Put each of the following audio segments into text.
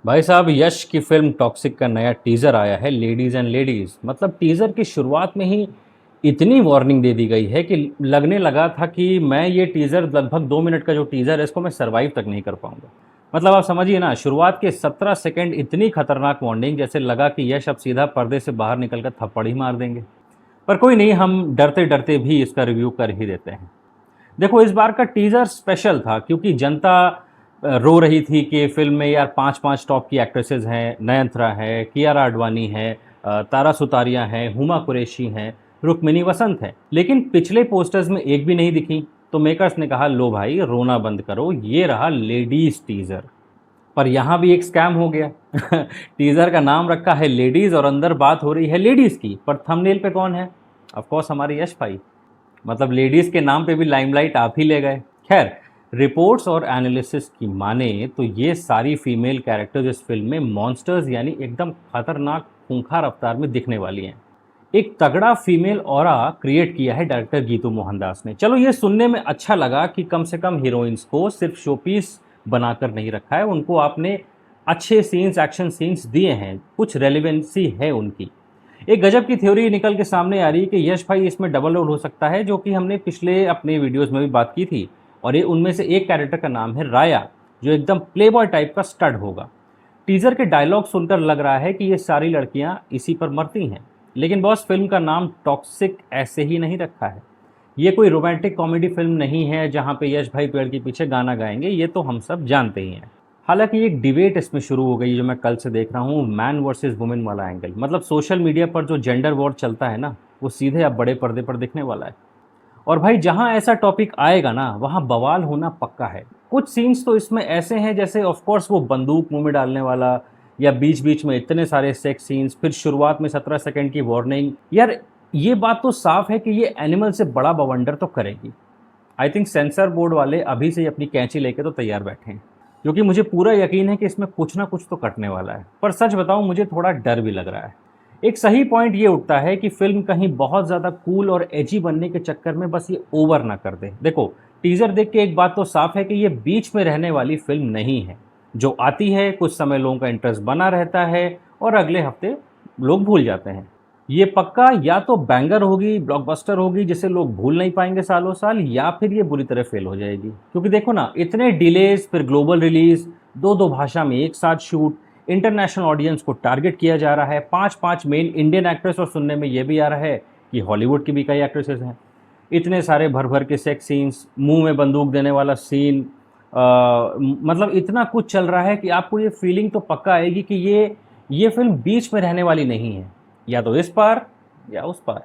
भाई साहब, यश की फिल्म टॉक्सिक का नया टीजर आया है, लेडीज एंड लेडीज। मतलब टीजर की शुरुआत में ही इतनी वार्निंग दे दी गई है कि लगने लगा था कि मैं ये टीजर, लगभग 2 मिनट का जो टीजर है, इसको मैं सरवाइव तक नहीं कर पाऊंगा। मतलब आप समझिए ना, शुरुआत के 17 सेकंड इतनी खतरनाक वार्निंग, जैसे लगा कि यश अब सीधा पर्दे से बाहर निकलकर थप्पड़ ही मार देंगे। पर कोई नहीं, हम डरते डरते भी इसका रिव्यू कर ही देते हैं। देखो, इस बार का टीजर स्पेशल था क्योंकि जनता रो रही थी कि फिल्म में यार पांच पांच टॉप की एक्ट्रेसेस हैं, नयनतारा है, कियारा आडवाणी है, तारा सुतारिया हैं, हुमा कुरैशी हैं, रुक्मिनी वसंत है। लेकिन पिछले पोस्टर्स में एक भी नहीं दिखी। तो मेकर्स ने कहा, लो भाई रोना बंद करो, ये रहा लेडीज टीजर। पर यहाँ भी एक स्कैम हो गया। टीजर का नाम रखा है लेडीज और अंदर बात हो रही है लेडीज की, पर थंबनेल पे कौन है? ऑफ कोर्स हमारे यश भाई। मतलब लेडीज के नाम पे भी लाइमलाइट आप ही ले गए। खैर, रिपोर्ट्स और एनालिसिस की माने तो ये सारी फीमेल कैरेक्टर्स इस फिल्म में मॉन्स्टर्स, यानी एकदम खतरनाक खूंखार अवतार में दिखने वाली हैं। एक तगड़ा फीमेल ऑरा क्रिएट किया है डायरेक्टर गीतू मोहनदास ने। चलो, ये सुनने में अच्छा लगा कि कम से कम हीरोइंस को सिर्फ शोपीस बनाकर नहीं रखा है, उनको आपने अच्छे सीन्स, एक्शन सीन्स दिए हैं, कुछ रेलिवेंसी है उनकी। एक गजब की थ्योरी निकल के सामने आ रही है कि यश भाई इसमें डबल रोल हो सकता है, जो कि हमने पिछले अपने वीडियोस में भी बात की थी। और ये उनमें से एक कैरेक्टर का नाम है राया, जो एकदम प्लेबॉय टाइप का स्टड होगा। टीजर के डायलॉग सुनकर लग रहा है कि ये सारी लड़कियां इसी पर मरती हैं। लेकिन बॉस, फिल्म का नाम टॉक्सिक ऐसे ही नहीं रखा है। ये कोई रोमांटिक कॉमेडी फिल्म नहीं है जहां पे यश भाई पेड़ के पीछे गाना गाएंगे, ये तो हम सब जानते ही हैं। हालांकि एक डिबेट इसमें शुरू हो गई जो मैं कल से देख रहा हूँ, मैन वर्सेस वुमेन वाला एंगल। मतलब सोशल मीडिया पर जो जेंडर वॉर चलता है ना, वो सीधे अब बड़े पर्दे पर दिखने वाला है। और भाई, जहाँ ऐसा टॉपिक आएगा ना, वहाँ बवाल होना पक्का है। कुछ सीन्स तो इसमें ऐसे हैं जैसे ऑफ कोर्स वो बंदूक मुंह में डालने वाला, या बीच बीच में इतने सारे सेक्स सीन्स, फिर शुरुआत में 17 सेकंड की वार्निंग। यार, ये बात तो साफ है कि ये एनिमल से बड़ा बवंडर तो करेगी। आई थिंक सेंसर बोर्ड वाले अभी से ही अपनी कैंची लेके तो तैयार बैठे हैं, क्योंकि मुझे पूरा यकीन है कि इसमें कुछ ना कुछ तो कटने वाला है। पर सच बताऊं, मुझे थोड़ा डर भी लग रहा है। एक सही पॉइंट ये उठता है कि फिल्म कहीं बहुत ज़्यादा कूल और एजी बनने के चक्कर में बस ये ओवर ना कर दे। देखो, टीजर देख के एक बात तो साफ है कि ये बीच में रहने वाली फिल्म नहीं है। जो आती है, कुछ समय लोगों का इंटरेस्ट बना रहता है और अगले हफ्ते लोग भूल जाते हैं। ये पक्का या तो बैंगर होगी, ब्लॉकबस्टर होगी जिसे लोग भूल नहीं पाएंगे सालों साल, या फिर ये बुरी तरह फेल हो जाएगी। क्योंकि देखो ना, इतने डिलेज, फिर ग्लोबल रिलीज, दो दो भाषा में एक साथ शूट, इंटरनेशनल ऑडियंस को टारगेट किया जा रहा है, पांच पांच मेन इंडियन एक्ट्रेस, और सुनने में ये भी आ रहा है कि हॉलीवुड की भी कई एक्ट्रेसेस हैं। इतने सारे भर भर के सेक्स सीन्स, मुंह में बंदूक देने वाला सीन, मतलब इतना कुछ चल रहा है कि आपको ये फीलिंग तो पक्का आएगी कि ये फिल्म बीच में रहने वाली नहीं है, या तो इस पार या उस पार।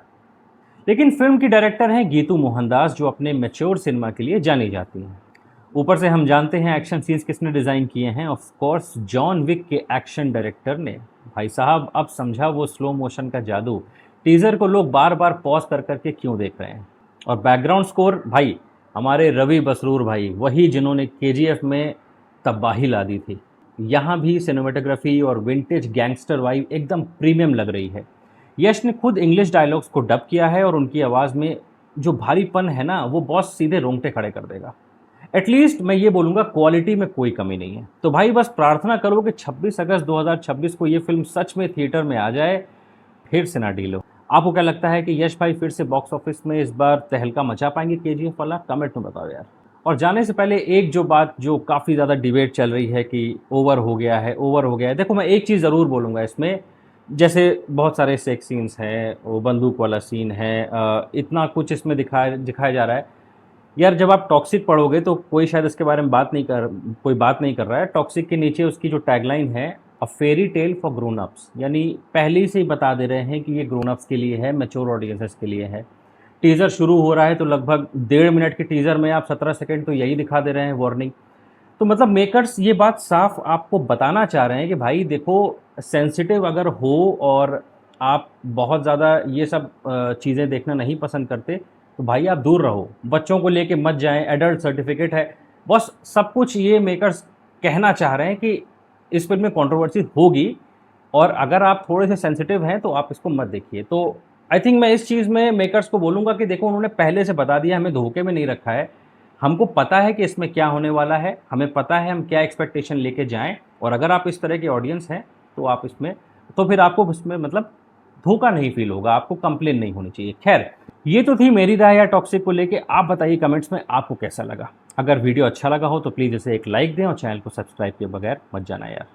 लेकिन फिल्म की डायरेक्टर हैं गीतू मोहनदास, जो अपने मैच्योर सिनेमा के लिए जानी जाती हैं। ऊपर से हम जानते हैं एक्शन सीन्स किसने डिज़ाइन किए हैं, ऑफ कोर्स जॉन विक के एक्शन डायरेक्टर ने। भाई साहब, अब समझा वो स्लो मोशन का जादू। टीज़र को लोग बार बार पॉज कर करके क्यों देख रहे हैं? और बैकग्राउंड स्कोर भाई, हमारे रवि बसरूर भाई, वही जिन्होंने केजीएफ में तबाही ला दी थी। यहाँ भी सिनेमेटोग्राफी और विंटेज गैंगस्टर वाइब एकदम प्रीमियम लग रही है। यश ने खुद इंग्लिश डायलॉग्स को डब किया है और उनकी आवाज़ में जो भारीपन है ना, वो बॉस सीधे रोंगटे खड़े कर देगा। एटलीस्ट मैं ये बोलूँगा, क्वालिटी में कोई कमी नहीं है। तो भाई, बस प्रार्थना करो कि 26 अगस्त 2026 को ये फिल्म सच में थिएटर में आ जाए, फिर से ना डील हो। आपको क्या लगता है कि यश भाई फिर से बॉक्स ऑफिस में इस बार तहलका मचा पाएंगे केजीएफ वाला? कमेंट में बताओ यार। और जाने से पहले एक जो बात जो काफ़ी ज़्यादा डिबेट चल रही है कि ओवर हो गया है, ओवर हो गया है। देखो, मैं एक चीज़ ज़रूर बोलूँगा इसमें, जैसे बहुत सारे सेक्स सीन्स हैं, वो बंदूक वाला सीन है, इतना कुछ इसमें दिखाया दिखाया जा रहा है। यार, जब आप टॉक्सिक पढ़ोगे तो कोई शायद इसके बारे में कोई बात नहीं कर रहा है। टॉक्सिक के नीचे उसकी जो टैगलाइन है, a fairy tale for grown ups, यानी पहले से ही बता दे रहे हैं कि ये ग्रोन अप्स के लिए है, मैच्योर ऑडियंसेस के लिए है। टीज़र शुरू हो रहा है तो लगभग 1.5 मिनट के टीज़र में आप 17 सेकंड तो यही दिखा दे रहे हैं, वार्निंग। तो मतलब मेकर्स ये बात साफ आपको बताना चाह रहे हैं कि भाई देखो, सेंसिटिव अगर हो और आप बहुत ज़्यादा ये सब चीज़ें देखना नहीं पसंद करते, तो भाई आप दूर रहो। बच्चों को लेके मत जाएं, एडल्ट सर्टिफिकेट है। बस सब कुछ ये मेकर्स कहना चाह रहे हैं कि इस फिल्म में कंट्रोवर्सी होगी, और अगर आप थोड़े से सेंसिटिव हैं तो आप इसको मत देखिए। तो आई थिंक मैं इस चीज़ में मेकर्स को बोलूँगा कि देखो, उन्होंने पहले से बता दिया, हमें धोखे में नहीं रखा है। हमको पता है कि इसमें क्या होने वाला है, हमें पता है हम क्या एक्सपेक्टेशन लेके जाएं, और अगर आप इस तरह के ऑडियंस हैं तो आप इसमें, तो फिर आपको इसमें मतलब धोखा नहीं फील होगा, आपको कंप्लेन नहीं होनी चाहिए। खैर, ये तो थी मेरी राय यार टॉक्सिक को लेके। आप बताइए कमेंट्स में आपको कैसा लगा। अगर वीडियो अच्छा लगा हो तो प्लीज़ इसे एक लाइक दें और चैनल को सब्सक्राइब किए बगैर मत जाना यार।